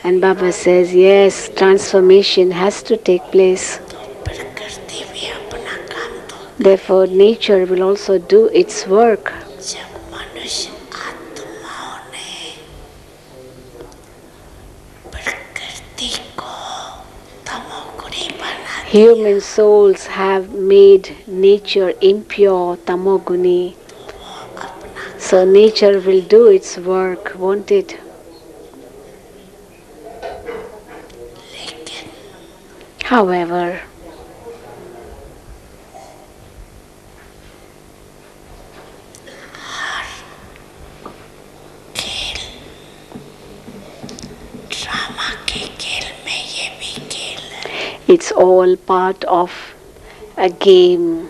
And Baba says, yes, transformation has to take place. Therefore, nature will also do its work. Human souls have made nature impure, tamoguni. So nature will do its work, won't it? However, it's all part of a game.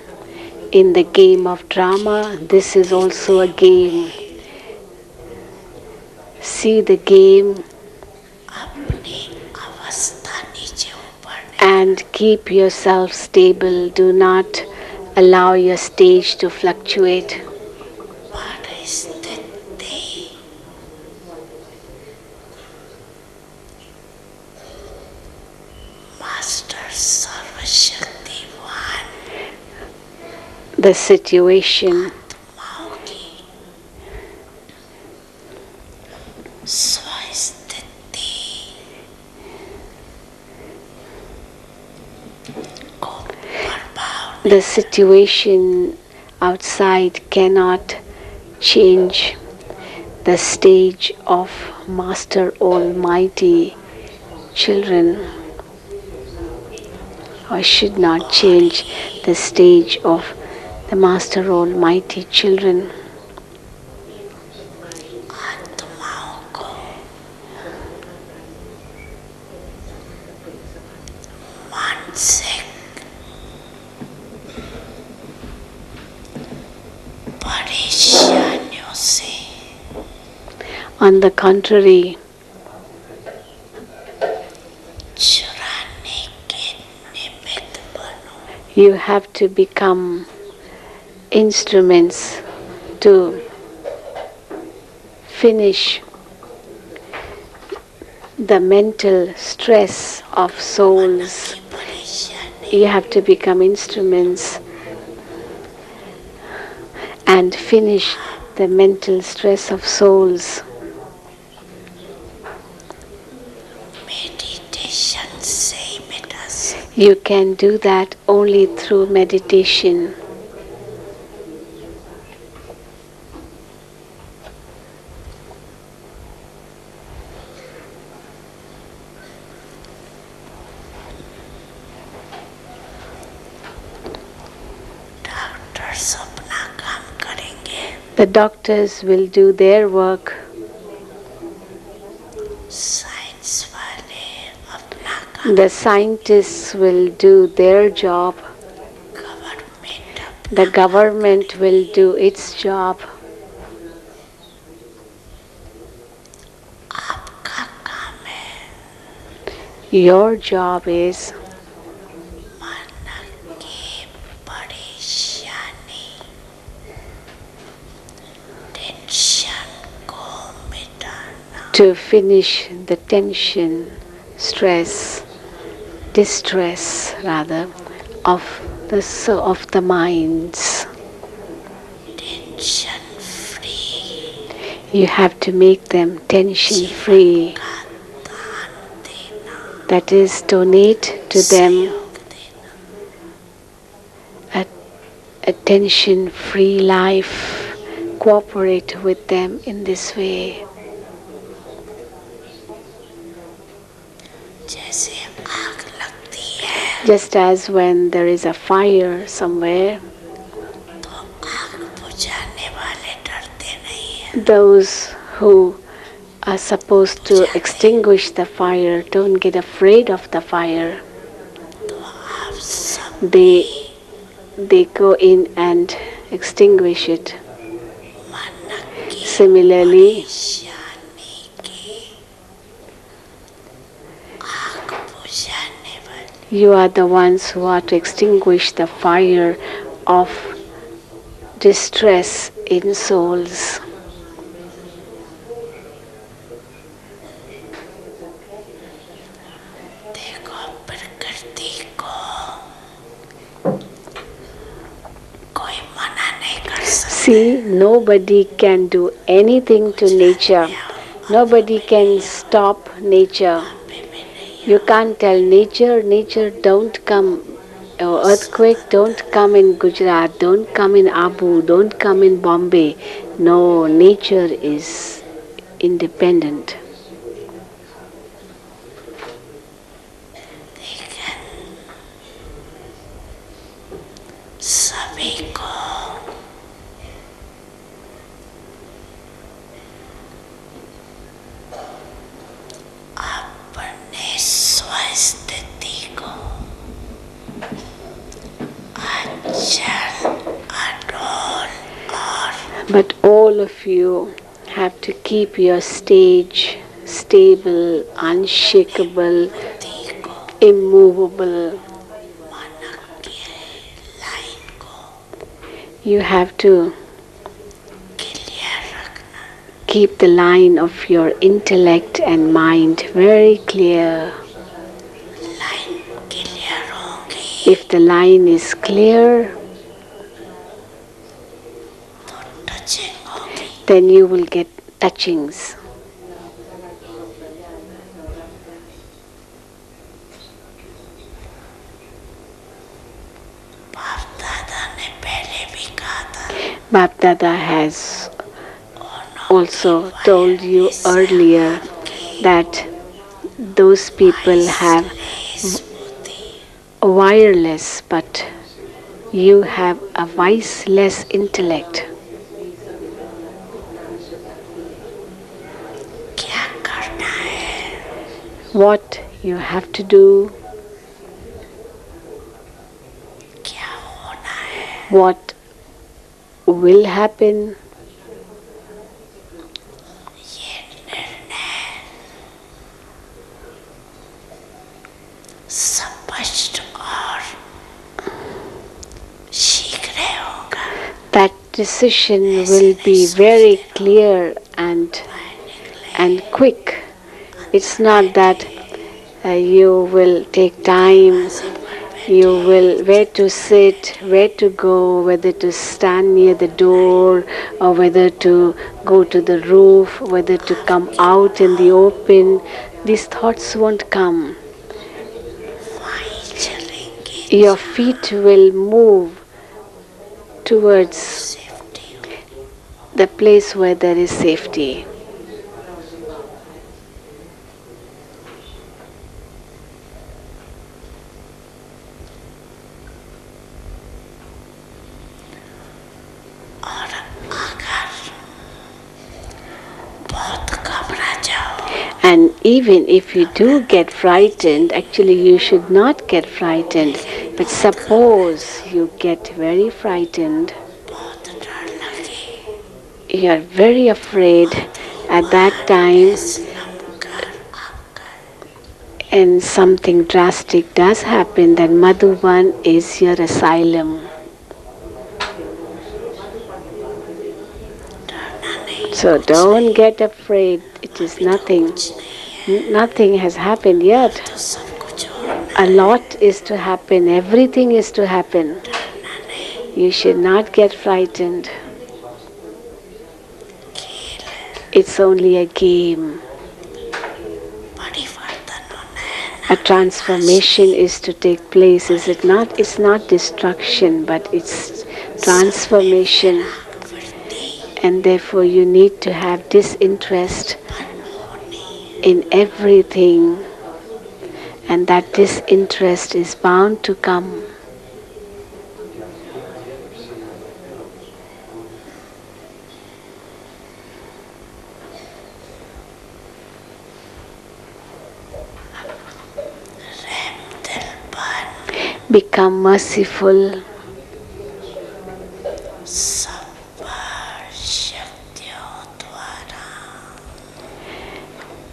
In the game of drama, this is also a game. See the game and keep yourself stable. Do not allow your stage to fluctuate. The situation the situation outside cannot change the stage of Master Almighty children, or should not change the stage of the Master Almighty children. On the contrary, you have to become instruments to finish the mental stress of souls. You have to become instruments and finish the mental stress of souls. You can do that only through meditation. The doctors will do their work. The scientists will do their job. The government will do its job. Your job is to finish the tension, stress, distress rather, of the minds. You have to make them tension free. That is, donate to them a tension free life. Cooperate with them in this way. Just as when there is a fire somewhere, those who are supposed to extinguish the fire don't get afraid of the fire. They go in and extinguish it. Similarly, you are the ones who are to extinguish the fire of distress in souls. See, nobody can do anything to nature. Nobody can stop nature. You can't tell nature, don't come. Earthquake, don't come in Gujarat, don't come in Abu, don't come in Bombay. No, nature is independent. सभी को अपने स्वस्थिति को अचल अडोल और But all of you have to keep your stage stable, unshakable, immovable. You have to keep the line of your intellect and mind very clear. If the line is clear, then you will get touchings. Bap Dada has also told you earlier that those people have wireless, but you have a voiceless intellect. What you have to do, what will happen, that decision will be very clear and quick. It's not that you will take time, you will where to sit, where to go, whether to stand near the door or whether to go to the roof, whether to come out in the open. These thoughts won't come. Your feet will move towards the place where there is safety. And even if you do get frightened, actually you should not get frightened. But suppose you get very frightened, you are very afraid at that time, and something drastic does happen, then Madhuban is your asylum. So don't get afraid. It is nothing. Nothing has happened yet. A lot is to happen. Everything is to happen. You should not get frightened. It's only a game. A transformation is to take place, is it not? It's not destruction, but it's transformation. And therefore you need to have disinterest in everything, and that disinterest is bound to come. Become merciful.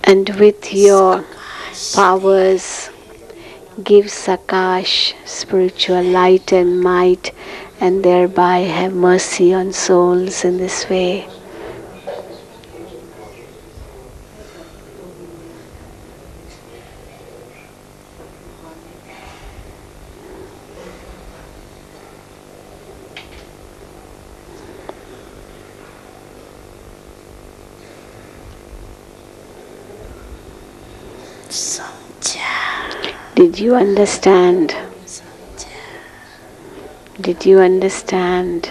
And with your powers, give Sakash spiritual light and might, and thereby have mercy on souls in this way. Did you understand? Did you understand?